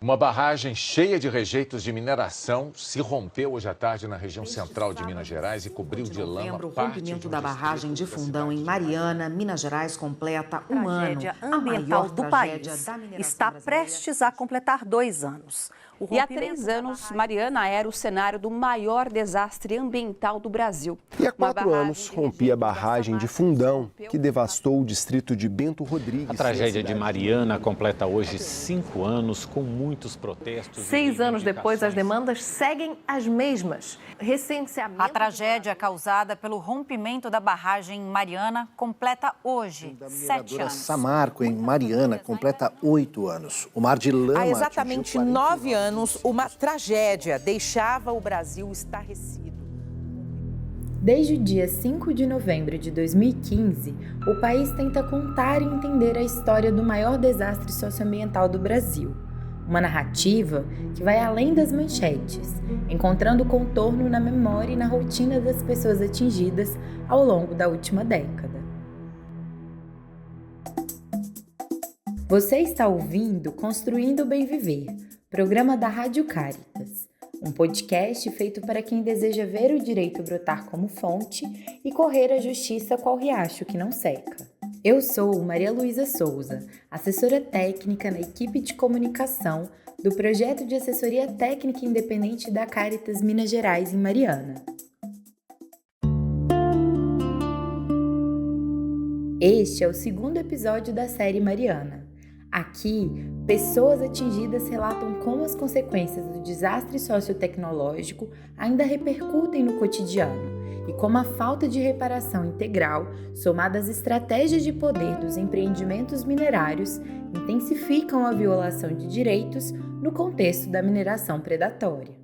Uma barragem cheia de rejeitos de mineração se rompeu hoje à tarde na região central de Minas Gerais e cobriu de lama O rompimento da barragem de Fundão em Mariana, Minas Gerais, completa um ano. A tragédia ambiental do país está prestes a completar 2 anos. E há 3 anos, Mariana era o cenário do maior desastre ambiental do Brasil. E há 4 anos rompia a barragem de Fundão, que devastou o distrito de Bento Rodrigues. A tragédia de Mariana completa hoje 5 anos, com muitos protestos. 6 anos depois, as demandas seguem as mesmas. Recenseamento... A tragédia causada pelo rompimento da barragem em Mariana completa hoje 7 anos. Samarco, em Mariana, completa 8 anos. O mar de lama... Há exatamente 9 anos, uma tragédia deixava o Brasil estarrecido. Desde o dia 5 de novembro de 2015, o país tenta contar e entender a história do maior desastre socioambiental do Brasil. Uma narrativa que vai além das manchetes, encontrando contorno na memória e na rotina das pessoas atingidas ao longo da última década. Você está ouvindo Construindo o Bem Viver, programa da Rádio Caritas, um podcast feito para quem deseja ver o direito brotar como fonte e correr a justiça qual riacho que não seca. Eu sou Maria Luísa Souza, assessora técnica na equipe de comunicação do projeto de assessoria técnica independente da Caritas Minas Gerais em Mariana. Este é o 2º episódio da série Mariana. Aqui, pessoas atingidas relatam como as consequências do desastre sociotecnológico ainda repercutem no cotidiano e como a falta de reparação integral, somada às estratégias de poder dos empreendimentos minerários, intensificam a violação de direitos no contexto da mineração predatória.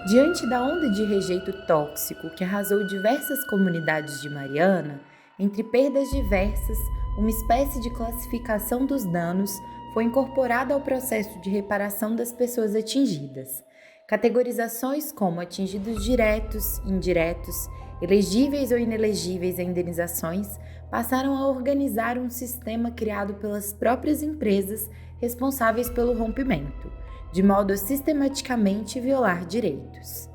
Diante da onda de rejeito tóxico que arrasou diversas comunidades de Mariana, entre perdas diversas, uma espécie de classificação dos danos foi incorporada ao processo de reparação das pessoas atingidas. Categorizações como atingidos diretos, indiretos, elegíveis ou inelegíveis a indenizações passaram a organizar um sistema criado pelas próprias empresas responsáveis pelo rompimento, de modo a sistematicamente violar direitos.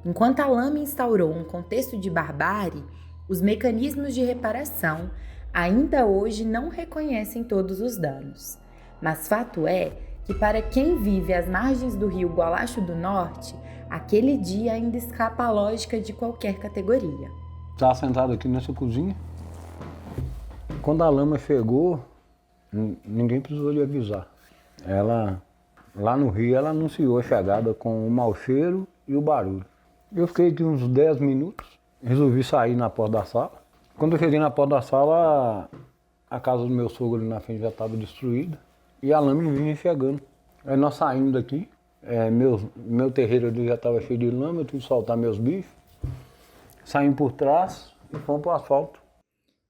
Enquanto a lama instaurou um contexto de barbárie, os mecanismos de reparação ainda hoje não reconhecem todos os danos. Mas fato é que para quem vive às margens do rio Gualacho do Norte, aquele dia ainda escapa à lógica de qualquer categoria. Estava sentado aqui nessa cozinha. Quando a lama chegou, ninguém precisou de avisar. Lá no rio, ela anunciou a chegada com o mau cheiro e o barulho. Eu fiquei aqui uns 10 minutos, resolvi sair na porta da sala. Quando eu cheguei na porta da sala, a casa do meu sogro ali na frente já estava destruída e a lama vinha chegando. Aí nós saímos daqui, meu terreiro ali já estava cheio de lama, eu tive que soltar meus bichos. Saímos por trás e fomos para o asfalto.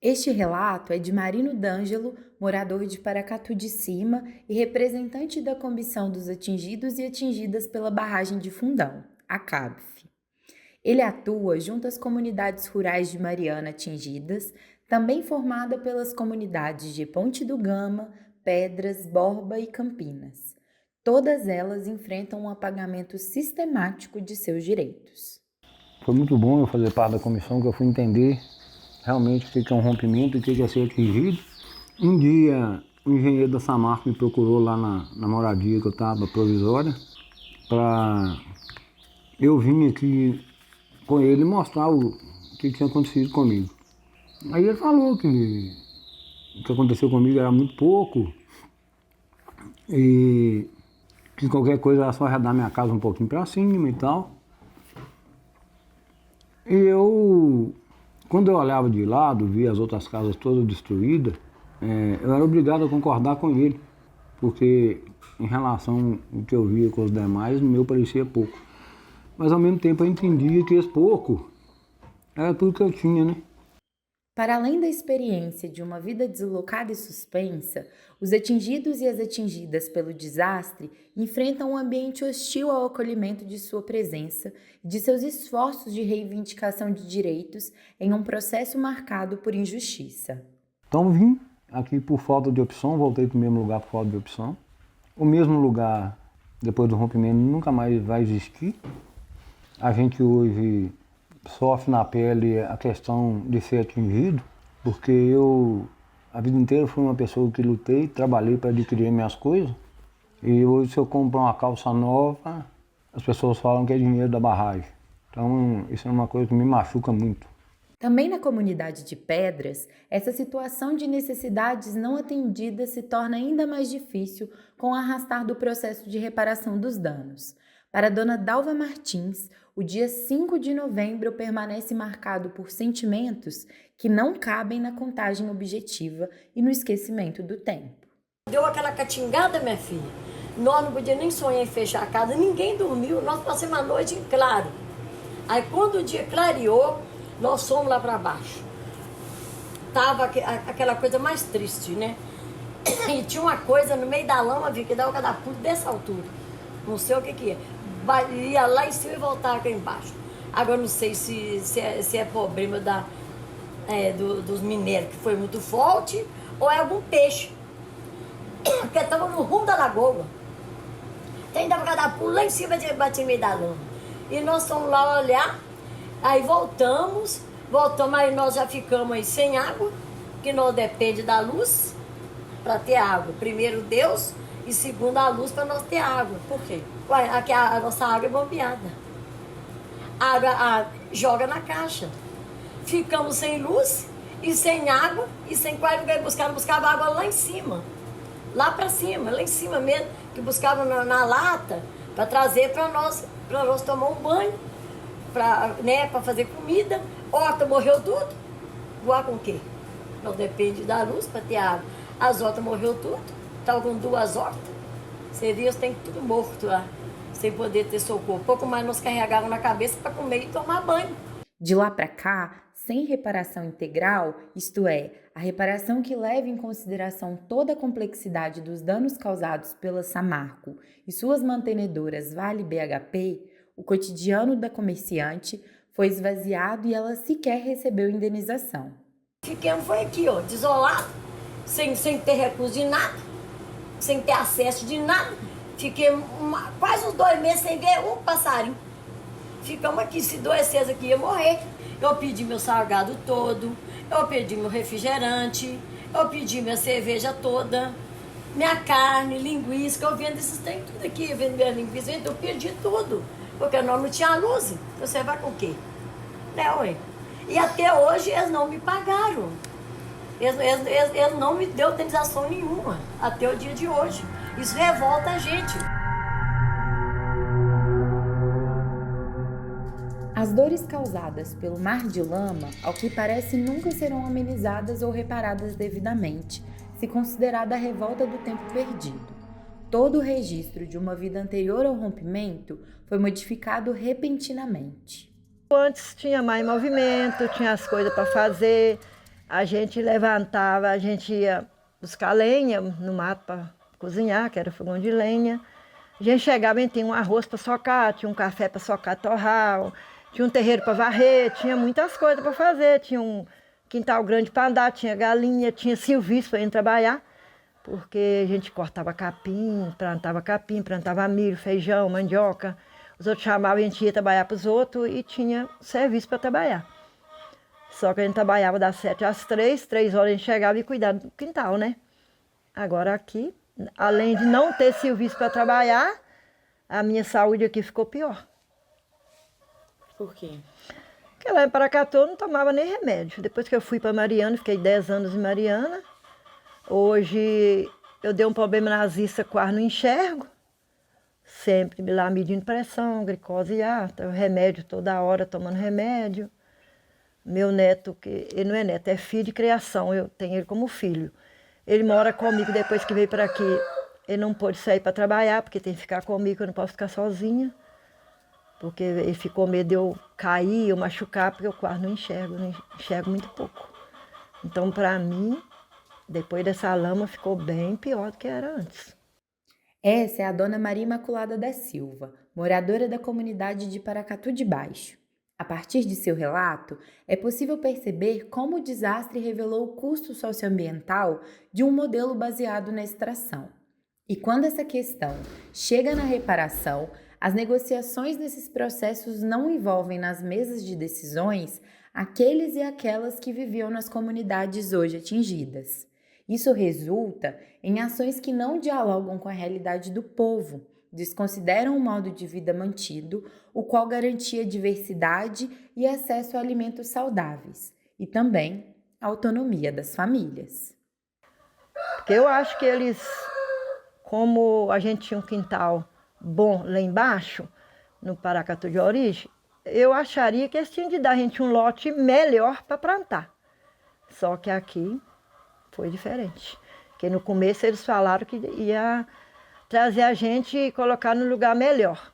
Este relato é de Marino D'Angelo, morador de Paracatu de Cima e representante da Comissão dos Atingidos e Atingidas pela Barragem de Fundão, a CABF. Ele atua junto às comunidades rurais de Mariana atingidas, também formada pelas comunidades de Ponte do Gama, Pedras, Borba e Campinas. Todas elas enfrentam um apagamento sistemático de seus direitos. Foi muito bom eu fazer parte da comissão, que eu fui entender realmente o que é um rompimento, o que é ser atingido. Um dia, o engenheiro da Samarco me procurou lá na moradia que eu estava, provisória, para eu vir aqui com ele mostrar o que tinha acontecido comigo. Aí ele falou que o que aconteceu comigo era muito pouco e que qualquer coisa era só arredar minha casa um pouquinho para cima e tal. E quando eu olhava de lado, via as outras casas todas destruídas, eu era obrigado a concordar com ele, porque em relação ao que eu via com os demais, o meu parecia pouco. Mas ao mesmo tempo eu entendia que esse pouco era tudo que eu tinha, né? Para além da experiência de uma vida deslocada e suspensa, os atingidos e as atingidas pelo desastre enfrentam um ambiente hostil ao acolhimento de sua presença e de seus esforços de reivindicação de direitos em um processo marcado por injustiça. Então vim aqui por falta de opção, voltei para o mesmo lugar por falta de opção. O mesmo lugar, depois do rompimento, nunca mais vai existir. A gente hoje sofre na pele a questão de ser atingido, porque eu, a vida inteira, fui uma pessoa que lutei, trabalhei para adquirir minhas coisas. E hoje, se eu compro uma calça nova, as pessoas falam que é dinheiro da barragem. Então, isso é uma coisa que me machuca muito. Também na comunidade de Pedras, essa situação de necessidades não atendidas se torna ainda mais difícil com o arrastar do processo de reparação dos danos. Para a dona Dalva Martins, o dia 5 de novembro permanece marcado por sentimentos que não cabem na contagem objetiva e no esquecimento do tempo. Deu aquela catingada, minha filha. Nós não podíamos nem sonhar em fechar a casa, ninguém dormiu, nós passamos a noite em claro. Aí quando o dia clareou, nós fomos lá para baixo. Tava aquela coisa mais triste, né? E tinha uma coisa no meio da lama, que dava cada pulo dessa altura. Não sei o que é. Ia lá em cima e voltava aqui embaixo. Agora não sei se é problema dos minérios, que foi muito forte, ou é algum peixe. Porque estava no rumo da lagoa. Tem dava cada pulo lá em cima e batia no meio da lama. E nós fomos lá olhar, aí voltamos, aí nós já ficamos aí sem água, que nós depende da luz para ter água. Primeiro Deus e segundo a luz para nós ter água. Por quê? Ué, aqui a nossa água é bombeada. Água joga na caixa. Ficamos sem luz e sem água e sem qual lugar buscar. Buscava água lá em cima. Lá para cima, lá em cima mesmo, que buscava na lata para trazer para nós tomar um banho, para fazer comida. Horta morreu tudo. Voar com o quê? Nós depende da luz para ter água. As hortas morreu tudo. Estava com 2 hortas. Você viu, tem tudo morto lá, sem poder ter socorro. Pouco mais nós carregávamos na cabeça para comer e tomar banho. De lá para cá, sem reparação integral, isto é, a reparação que leva em consideração toda a complexidade dos danos causados pela Samarco e suas mantenedoras Vale BHP, o cotidiano da comerciante foi esvaziado e ela sequer recebeu indenização. Fiquemos foi aqui, ó, desolado, sem ter recurso de nada, sem ter acesso de nada. Fiquei quase uns 2 meses sem ver um passarinho. Ficamos aqui, se adoecesse aqui ia morrer. Eu pedi meu salgado todo, eu pedi meu refrigerante, eu pedi minha cerveja toda, minha carne, linguiça, que eu vendo esses trem tudo aqui, eu vendo minha linguiça, eu pedi tudo, porque nós não tinha luz. Você vai com o quê? Né, ué? E até hoje eles não me pagaram. Eles não me deu indenização nenhuma, até o dia de hoje. Isso revolta a gente. As dores causadas pelo mar de lama, ao que parece, nunca serão amenizadas ou reparadas devidamente, se considerada a revolta do tempo perdido. Todo o registro de uma vida anterior ao rompimento foi modificado repentinamente. Antes tinha mais movimento, tinha as coisas para fazer, a gente levantava, a gente ia buscar lenha no mato para cozinhar, que era fogão de lenha. A gente chegava e tinha um arroz para socar, tinha um café para socar torral, tinha um terreiro para varrer, tinha muitas coisas para fazer, tinha um quintal grande para andar, tinha galinha, tinha serviço para ir trabalhar, porque a gente cortava capim, plantava milho, feijão, mandioca. Os outros chamavam, a gente ia trabalhar para os outros e tinha serviço para trabalhar. Só que a gente trabalhava das 7 às 3 horas a gente chegava e cuidava do quintal, né? Agora aqui, além de não ter serviço para trabalhar, a minha saúde aqui ficou pior. Por quê? Porque lá em Paracatu eu não tomava nem remédio. Depois que eu fui para Mariana, fiquei 10 anos em Mariana. Hoje eu dei um problema nas vistas, quase não enxergo. Sempre lá medindo pressão, glicose alta, remédio toda hora, tomando remédio. Meu neto, que ele não é neto, é filho de criação, eu tenho ele como filho. Ele mora comigo depois que veio para aqui. Ele não pôde sair para trabalhar, porque tem que ficar comigo, eu não posso ficar sozinha. Porque ele ficou medo de eu cair, eu machucar, porque eu quase não enxergo muito pouco. Então, para mim, depois dessa lama, ficou bem pior do que era antes. Essa é a dona Maria Imaculada da Silva, moradora da comunidade de Paracatu de Baixo. A partir de seu relato, é possível perceber como o desastre revelou o custo socioambiental de um modelo baseado na extração. E quando essa questão chega na reparação, as negociações desses processos não envolvem nas mesas de decisões aqueles e aquelas que viviam nas comunidades hoje atingidas. Isso resulta em ações que não dialogam com a realidade do povo, desconsideram o modo de vida mantido, o qual garantia diversidade e acesso a alimentos saudáveis, e também a autonomia das famílias. Porque eu acho que eles, como a gente tinha um quintal bom lá embaixo, no Paracatu de origem, eu acharia que eles tinham de dar a gente um lote melhor para plantar. Só que aqui foi diferente. Porque no começo eles falaram que ia trazer a gente e colocar no lugar melhor.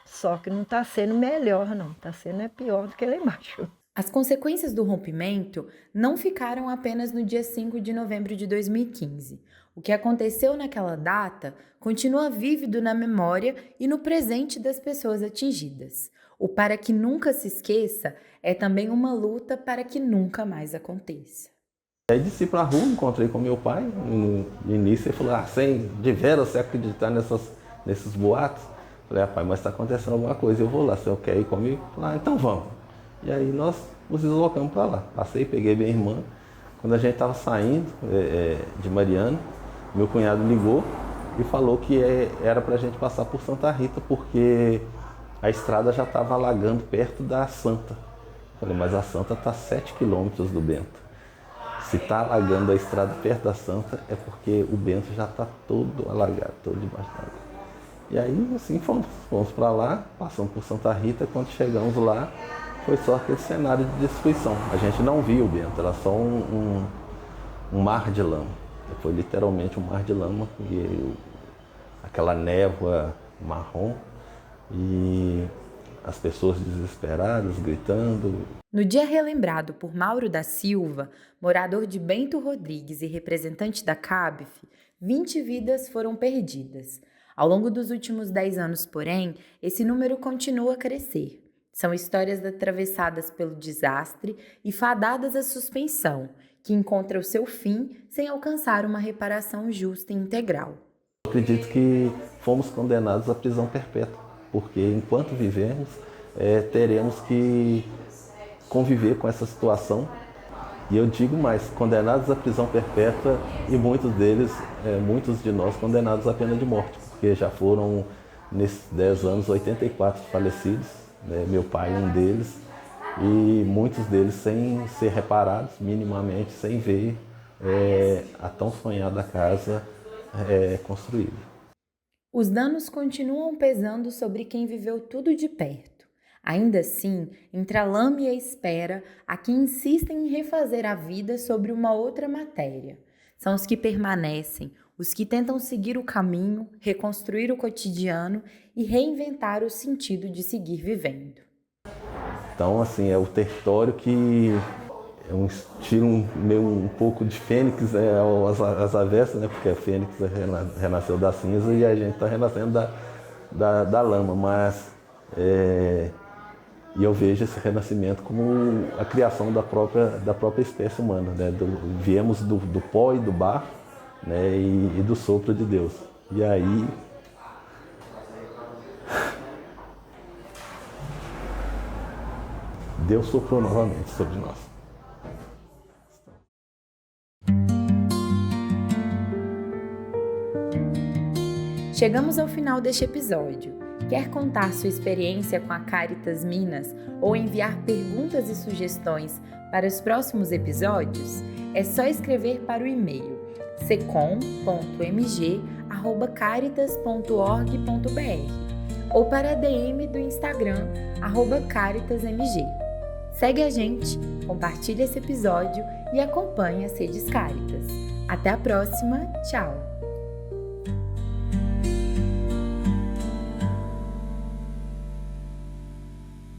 Só que não está sendo melhor, não. Está sendo pior do que lá embaixo. As consequências do rompimento não ficaram apenas no dia 5 de novembro de 2015. O que aconteceu naquela data continua vívido na memória e no presente das pessoas atingidas. O para que nunca se esqueça é também uma luta para que nunca mais aconteça. Aí desci para a rua, encontrei com meu pai, no início ele falou, de veras você acreditar nesses boatos? Falei, pai, mas está acontecendo alguma coisa, eu vou lá, você quer ir comigo? Falei, então vamos. E aí nós nos deslocamos para lá. Passei, peguei minha irmã. Quando a gente estava saindo de Mariana, meu cunhado ligou e falou que era para a gente passar por Santa Rita, porque a estrada já estava alagando perto da Santa. Falei, mas a Santa está a 7 quilômetros do Bento. Se está alagando a estrada perto da Santa, é porque o Bento já está todo alagado, todo debaixo d'água. E aí, assim, fomos para lá, passamos por Santa Rita, quando chegamos lá, foi só aquele cenário de destruição. A gente não viu o Bento, era só um mar de lama. Foi literalmente um mar de lama, e aquela névoa marrom e as pessoas desesperadas, gritando. No dia relembrado por Mauro da Silva, morador de Bento Rodrigues e representante da CABF, 20 vidas foram perdidas. Ao longo dos últimos 10 anos, porém, esse número continua a crescer. São histórias atravessadas pelo desastre e fadadas à suspensão, que encontram seu fim sem alcançar uma reparação justa e integral. Eu acredito que fomos condenados à prisão perpétua, porque enquanto vivemos, teremos que conviver com essa situação. E eu digo mais, condenados à prisão perpétua e muitos de nós condenados à pena de morte, porque já foram, nesses 10 anos, 84 falecidos, meu pai um deles, e muitos deles sem ser reparados minimamente, sem ver a tão sonhada casa construída. Os danos continuam pesando sobre quem viveu tudo de perto. Ainda assim, entre a lama e a espera, há quem insistem em refazer a vida sobre uma outra matéria. São os que permanecem, os que tentam seguir o caminho, reconstruir o cotidiano e reinventar o sentido de seguir vivendo. Então, assim, é o território que é um estilo meio um pouco de fênix, as avessas, né? Porque a fênix renasceu da cinza e a gente está renascendo da lama, mas e eu vejo esse renascimento como a criação da própria espécie humana, né? Viemos do pó e do barro, né? E do sopro de Deus. E aí Deus soprou novamente sobre nós. Chegamos ao final deste episódio. Quer contar sua experiência com a Cáritas Minas ou enviar perguntas e sugestões para os próximos episódios? É só escrever para o e-mail secom.mg@caritas.org.br ou para a DM do Instagram @caritasmg. Segue a gente, compartilhe esse episódio e acompanhe as redes Cáritas. Até a próxima, tchau!